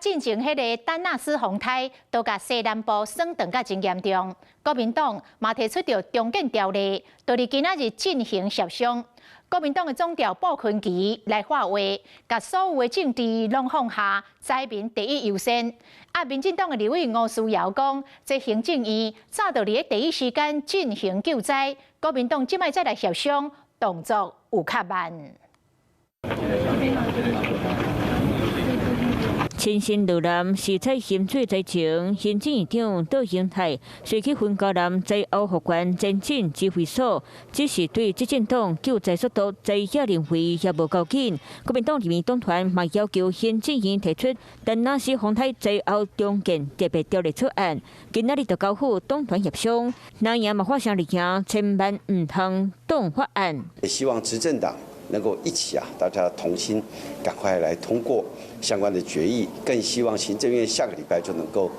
进前迄个丹纳斯洪台，都甲西南部损断甲真严重。国民党嘛提出着重建条例，就伫今仔日进行协商。国民党的总调鲍坤奇来发话，甲所有的政治拢放下，灾民第一优先。民进党的立委吴思瑶讲，这行政院早就伫第一时间进行救灾，国民党即摆再来协商，动作有较慢。亲身路南是在咸水在前，行政院长杜英泰随去分高南在后复原前进指挥所，只是对执政党救灾速度在也认为也无够紧。国民党立院党团嘛要求行政院提出丹纳斯洪台灾后重建特别条例草案，今仔日就交付党团协商，那也嘛发声力行，千万唔通动法案。也希望执政党能够一起大家同心，赶快来通过相关的决议。更希望行政院下个礼拜就能够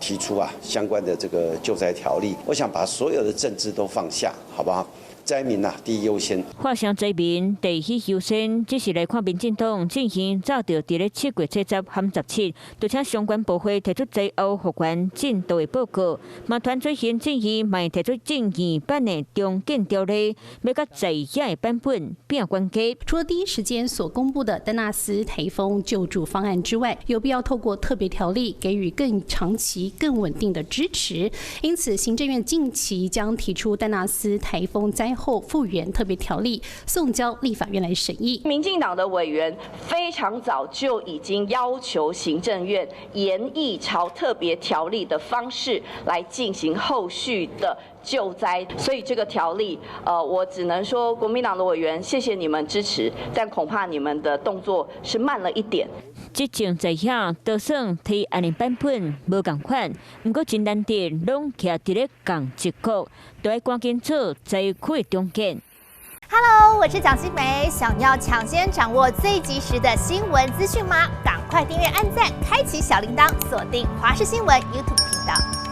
提出相关的这个救灾条例。我想把所有的政治都放下，好不好？灾民第一优先。画上灾民第一优先，只是来看民进党进行早就伫咧7月70和17，就请相关部会提出灾后复原进度的报告。嘛，团队行政院嘛提出正义版的重建条例，要甲在野的版本变关系。除了第一时间所公布的丹纳斯台风救助方案之外，有必要透过特别条例给予更长期、更稳定的支持。因此，行政院近期将提出丹纳斯台风灾后复原特别条例，送交立法院来审议。民进党的委员非常早就已经要求行政院研议朝特别条例的方式来进行后续的救灾，所以这个条例，我只能说国民党的委员，谢谢你们支持，但恐怕你们的动作是慢了一点。执政在野，就算提案的版本无共款，不过真难得拢徛伫咧共一国，都要赶紧做灾区重建。Hello， 我是蒋欣梅，想要抢先掌握最及时的新闻资讯吗？赶快订阅、按赞、开启小铃铛，锁定华视新闻 YouTube 频道。